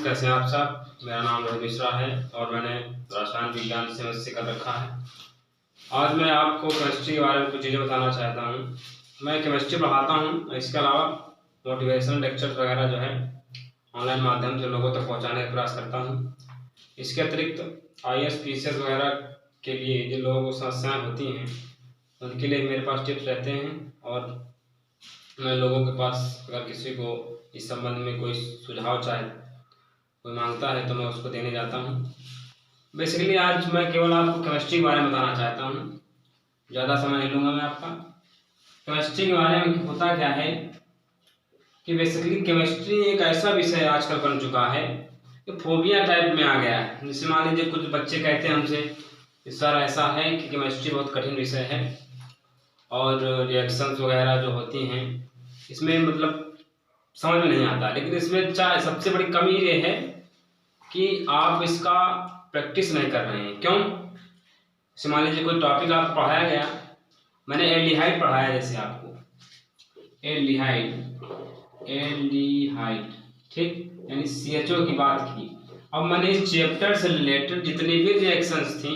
कैसे हैं आप सब। मेरा नाम रोहित मिश्रा है और मैंने रसायन विज्ञान से एमएससी कर रखा है। आज मैं आपको केमिस्ट्री के बारे में कुछ चीज़ें बताना चाहता हूँ। मैं केमिस्ट्री पढ़ाता हूँ, इसके अलावा मोटिवेशनल लेक्चर वगैरह जो है ऑनलाइन माध्यम से लोगों तक पहुँचाने का प्रयास करता हूँ। इसके अतिरिक्त आईएएस पीसीएस वगैरह के लिए जिन लोगों को समस्याएँ होती हैं उनके लिए मेरे पास टिप्स रहते हैं और मैं लोगों के पास अगर किसी को इस संबंध में कोई सुझाव चाहे, कोई मांगता है तो मैं उसको देने जाता हूँ। बेसिकली आज मैं केवल आपको केमिस्ट्री के बारे में बताना चाहता हूँ, ज़्यादा समय नहीं लूँगा मैं आपका। केमिस्ट्री के बारे में होता क्या है कि बेसिकली केमिस्ट्री एक ऐसा विषय आजकल बन चुका है कि फोबिया टाइप में आ गया है। जैसे मान लीजिए कुछ बच्चे कहते हैं हमसे कि सर ऐसा है कि केमिस्ट्री बहुत कठिन विषय है और रिएक्शंस वगैरह जो होती हैं इसमें मतलब समझ में नहीं आता। लेकिन इसमें सबसे बड़ी कमी ये है कि आप इसका प्रैक्टिस नहीं कर रहे हैं। क्यों? जैसे मान लीजिए कोई टॉपिक आपको पढ़ाया गया, मैंने एल्डिहाइड पढ़ाया, जैसे आपको एल्डिहाइड ठीक, यानी CHO की बात की। अब मैंने इस चैप्टर से रिलेटेड जितनी भी रिएक्शंस थी,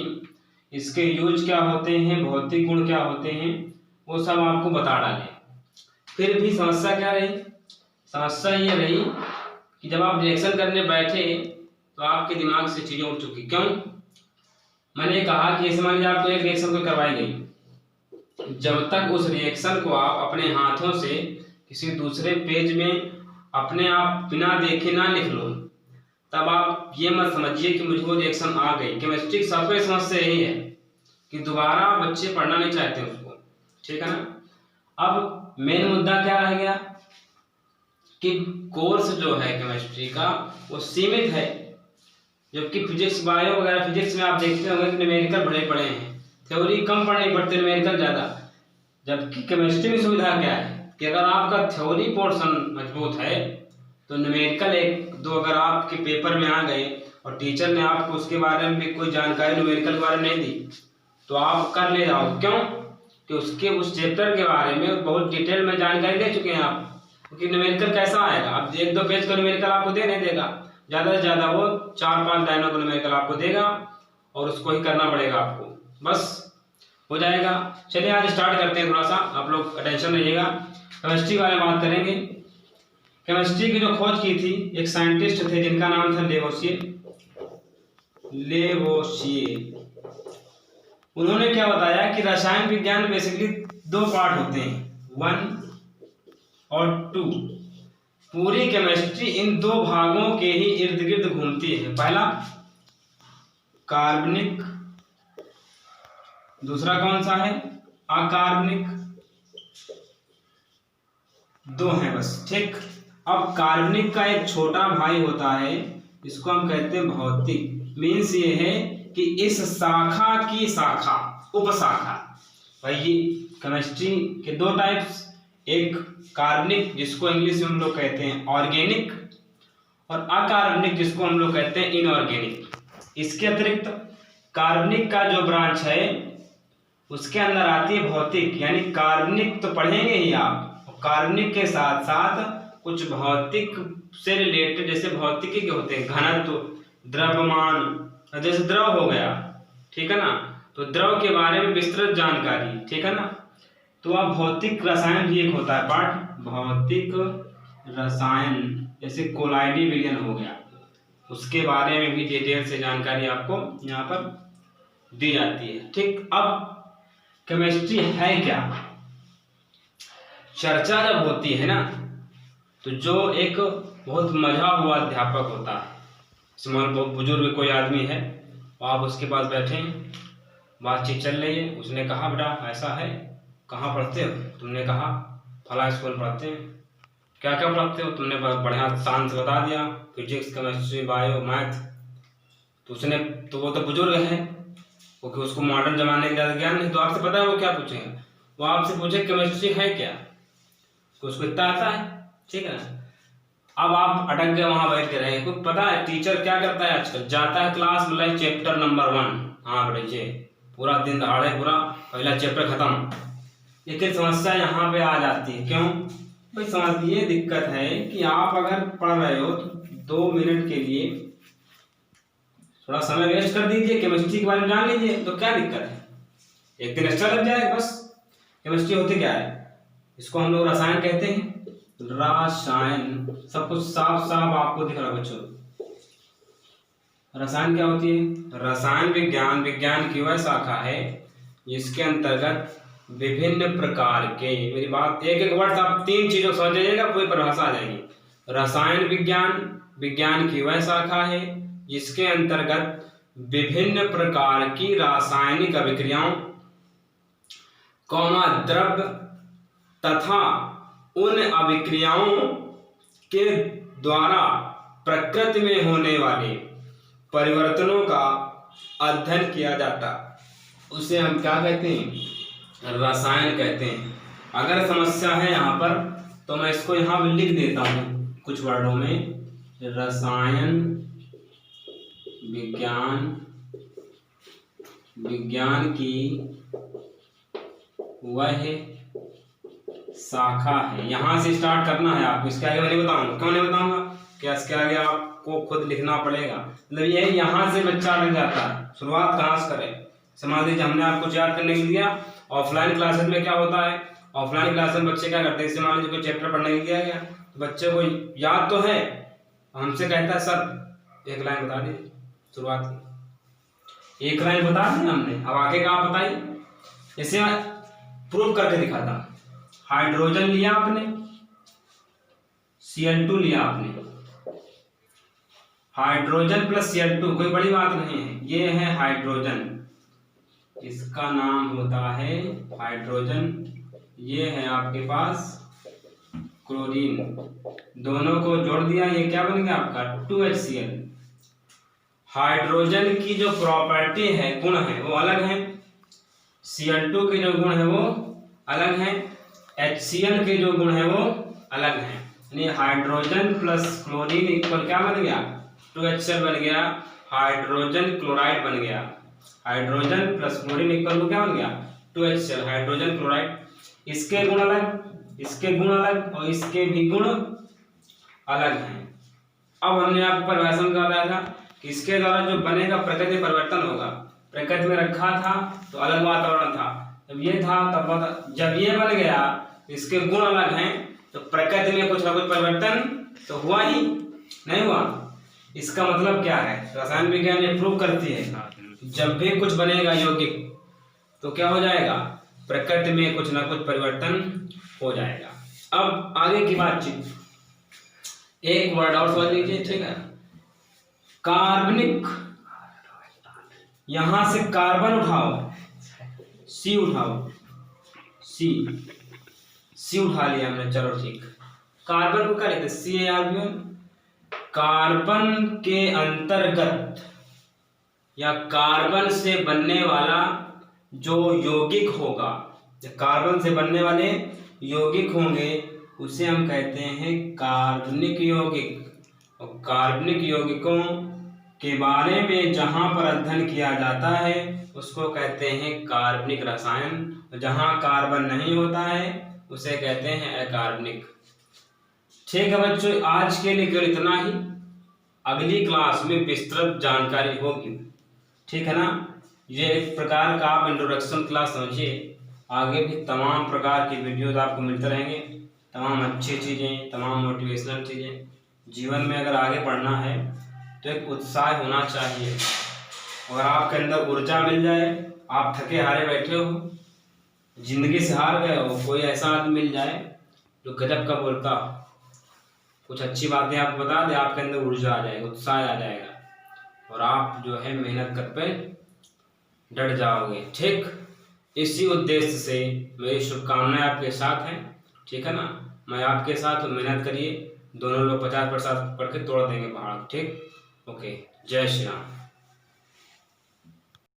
इसके यूज क्या होते हैं, भौतिक गुण क्या होते हैं, वो सब आपको बता डाले। फिर भी समस्या क्या रही? समस्या ये रही कि जब आप रिएक्शन करने बैठे तो आपके दिमाग से चीज़ें उठ चुकी। क्यों? मैंने कहा कि जैसे मान लीजिए आपको एक रिएक्शन को करवाई गई, जब तक उस रिएक्शन को आप अपने हाथों से किसी दूसरे पेज में अपने आप बिना देखे ना लिख लो, तब आप ये मत समझिए कि मुझे वो रिएक्शन आ गई। केमिस्ट्री की सबसे समस्या यही है कि दोबारा बच्चे पढ़ना नहीं चाहते उसको, ठीक है ना। अब मेन मुद्दा क्या रह गया कि कोर्स जो है केमिस्ट्री का वो सीमित है, जबकि फिजिक्स बायो वगैरह फिजिक्स में आप देखते होंगे कि न्यूमेरिकल बड़े पड़े हैं, थ्योरी कम पढ़नी पड़ती है, न्यूमेरिकल ज़्यादा। जबकि केमिस्ट्री में सुविधा क्या है कि अगर आपका थ्योरी पोर्शन मजबूत है तो न्यूमेरिकल एक दो अगर आपके पेपर में आ गए और टीचर ने आपको उसके बारे में भी कोई जानकारी न्यूमेरिकल के बारे में नहीं दी तो आप कर ले जाओ। क्यों? कि उसके उस चैप्टर के बारे में बहुत डिटेल में जानकारी दे चुके हैं आप। क्योंकि न्यूमेरिकल कैसा आएगा, अब एक दो पेज का न्यूमेरिकल आपको दे नहीं देगा, ज़्यादा से ज़्यादा वो 4-5 लाइनों का न्यूमेरिकल आपको देगा और उसको ही करना पड़ेगा आपको, बस हो जाएगा। चलिए आज स्टार्ट करते हैं, थोड़ा सा आप लोग अटेंशन रहिएगा। केमिस्ट्री के बारे में बात करेंगे। केमिस्ट्री की जो खोज की थी एक साइंटिस्ट थे जिनका नाम था लेवोसिए। उन्होंने क्या बताया कि रसायन विज्ञान में बेसिकली 2 पार्ट होते हैं, 1 और 2। पूरी केमिस्ट्री इन 2 भागों के ही इर्द गिर्द घूमती है। पहला कार्बनिक, दूसरा कौन सा है? अकार्बनिक। 2 हैं बस, ठीक। अब कार्बनिक का एक छोटा भाई होता है, इसको हम कहते हैं भौतिक। मीन्स ये है कि इस शाखा की शाखा, उपशाखा। भाई ये केमिस्ट्री के 2 टाइप्स, एक कार्बनिक जिसको इंग्लिश में हम लोग कहते हैं ऑर्गेनिक, और अकार्बनिक जिसको हम लोग कहते हैं इनऑर्गेनिक। इसके अतिरिक्त कार्बनिक का जो ब्रांच है उसके अंदर आती है भौतिक, यानी कार्बनिक तो पढ़ेंगे ही आप, कार्बनिक के साथ साथ कुछ भौतिक से रिलेटेड, जैसे भौतिकी के होते हैं घनत्व, द्रव्यमान, जैसे द्रव हो गया, ठीक है ना, तो द्रव के बारे में विस्तृत जानकारी, ठीक है ना। तो अब भौतिक रसायन भी एक होता है पार्ट, भौतिक रसायन, जैसे कोलाइडी विलयन हो गया, उसके बारे में भी डिटेल से जानकारी आपको यहाँ पर दी जाती है, ठीक। अब केमिस्ट्री है क्या? चर्चा जब होती है ना तो जो एक बहुत मजा हुआ अध्यापक होता है, समझ बहुत बुजुर्ग कोई आदमी है, आप उसके पास बैठे हैं, बातचीत चल रही है, उसने कहा बेटा ऐसा है, कहाँ पढ़ते हो? तुमने कहा फला स्कूल पढ़ते हैं। क्या क्या पढ़ते हो? तुमने बढ़िया शान से बता दिया, फिजिक्स, केमिस्ट्री, बायो, मैथ। तो उसने तो वो तो बुजुर्ग है, क्योंकि उसको मॉडर्न जमाने का ज़्यादा ज्ञान नहीं, तो आपसे पता है वो क्या पूछेंगे? वो आपसे पूछे केमिस्ट्री है क्या, उसको इतना आता है, ठीक है ना। अब आप अटक गए वहां बैठ के रहे। कुछ पता है टीचर क्या करता है आजकल? जाता है क्लास में, चैप्टर नंबर 1, हाँ बेटे ये पूरा दिन दहाड़े पूरा पहला चैप्टर खत्म। लेकिन समस्या यहाँ पे आ जाती है। क्यों भाई? समझिए दिक्कत है कि आप अगर पढ़ रहे हो तो 2 मिनट के लिए थोड़ा समय वेस्ट कर दीजिए, केमिस्ट्री के बारे में जान लीजिए, तो क्या दिक्कत है, एक दिन एक्स्ट्रा लग जाएगा बस। केमिस्ट्री होती क्या है, इसको हम लोग रसायन कहते हैं, रसायन, सब कुछ साफ साफ आपको दिख रहा है बच्चों। रसायन क्या होती है, रसायन विज्ञान, विज्ञान की वह शाखा है जिसके अंतर्गत विभिन्न प्रकार के, मेरी बात एक एक वर्ड आप 3 चीजों समझ जाइएगा, पूरी परिभाषा आ जाएगी। रसायन विज्ञान, विज्ञान की वह शाखा है जिसके अंतर्गत विभिन्न प्रकार की रासायनिक अभिक्रियाओं, द्रव्य तथा उन अभिक्रियाओं के द्वारा प्रकृति में होने वाले परिवर्तनों का अध्ययन किया जाता, उसे हम क्या कहते हैं, रसायन कहते हैं। अगर समस्या है यहाँ पर तो मैं इसको यहाँ भी लिख देता हूँ कुछ वर्डों में, रसायन विज्ञान, विज्ञान की वह शाखा है। यहाँ से स्टार्ट करना है आपको, इसके आगे मैं नहीं बताऊंगा, क्यों नहीं बताऊंगा, क्या इसके आगे आपको खुद लिखना पड़ेगा। मतलब ये यहाँ से बच्चा लग जाता है, शुरुआत कहाँ से करें। समझ लीजिए हमने आपको याद करने के लिए दिया, ऑफलाइन क्लासेस में क्या होता है, ऑफलाइन क्लास में बच्चे क्या करते हैं, जैसे मान लीजिए कोई चैप्टर पढ़ने के लिए दिया गया तो बच्चे को याद तो है, हमसे कहता है सर 1 लाइन बता दीजिए, शुरुआत की 1 लाइन बता दी हमने, अब आगे का आप बताइए। जैसे मैं प्रूव करके दिखाता हूँ, हाइड्रोजन लिया आपने, Cl2 लिया आपने, हाइड्रोजन प्लस Cl2 कोई बड़ी बात नहीं है, ये है हाइड्रोजन, इसका नाम होता है हाइड्रोजन, ये है आपके पास क्लोरीन, दोनों को जोड़ दिया, ये क्या बन गया आपका 2HCl। हाइड्रोजन की जो प्रॉपर्टी है, गुण है, वो अलग है, Cl2 के जो गुण है वो अलग है, HCl के जो गुण है वो अलग है। यानी हाइड्रोजन प्लस क्लोरीन इक्वल क्या बन गया, 2HCl बन गया, हाइड्रोजन क्लोराइड बन गया। Hydrogen plus chlorine equal to क्या बन गया, 2HCl, हाइड्रोजन क्लोराइड। इसके गुण अलग, इसके गुण अलग और इसके भी गुण अलग हैं। अब हमने आपको परिभाषा में बताया था कि इसके द्वारा जो बनेगा प्रकृति में परिवर्तन होगा, प्रकृति में रखा था तो अलग वातावरण था, जब ये था तब, जब ये बन गया इसके गुण अलग हैं, तो प्रकृति में कुछ ना कुछ परिवर्तन तो हुआ ही नहीं हुआ। इसका मतलब क्या है, रसायन विज्ञान ये प्रूव करती है जब भी कुछ बनेगा यौगिक तो क्या हो जाएगा, प्रकृति में कुछ ना कुछ परिवर्तन हो जाएगा। अब आगे की बातचीत, एक वर्ड और समझ लीजिए, ठीक है, कार्बनिक, यहां से कार्बन उठाओ, सी उठाओ, सी उठा लिया हमने, चलो ठीक। कार्बन को क्या कहते हैं, CaRbn। कार्बन के अंतर्गत या कार्बन से बनने वाला जो यौगिक होगा, कार्बन से बनने वाले यौगिक होंगे उसे हम कहते हैं कार्बनिक यौगिक। और कार्बनिक यौगिकों के बारे में जहां पर अध्ययन किया जाता है उसको कहते हैं कार्बनिक रसायन। जहां कार्बन नहीं होता है उसे कहते हैं अकार्बनिक। ठीक है बच्चों, आज के लिए केवल इतना ही, अगली क्लास में विस्तृत जानकारी होगी, ठीक है ना। ये एक प्रकार का आप इंट्रोडक्शन क्लास समझिए, आगे भी तमाम प्रकार की वीडियोज आपको मिलते रहेंगे, तमाम अच्छी चीज़ें, तमाम मोटिवेशनल चीज़ें। जीवन में अगर आगे बढ़ना है तो एक उत्साह होना चाहिए। अगर आपके अंदर ऊर्जा मिल जाए, आप थके हारे बैठे हो, जिंदगी से हार गए हो, कोई ऐसा आदमी मिल जाए जो गजब का बोलता, कुछ अच्छी बातें आपको बता दे, आपके अंदर ऊर्जा आ जाएगी, उत्साह आ जाएगा और आप जो है मेहनत कर पे डट जाओगे। ठीक, इसी उद्देश्य से मेरी शुभकामनाएं आपके साथ हैं, ठीक है ना। मैं आपके साथ, मेहनत करिए, दोनों लोग 50% पढ़ के तोड़ देंगे पहाड़। ठीक, ओके, जय श्री राम।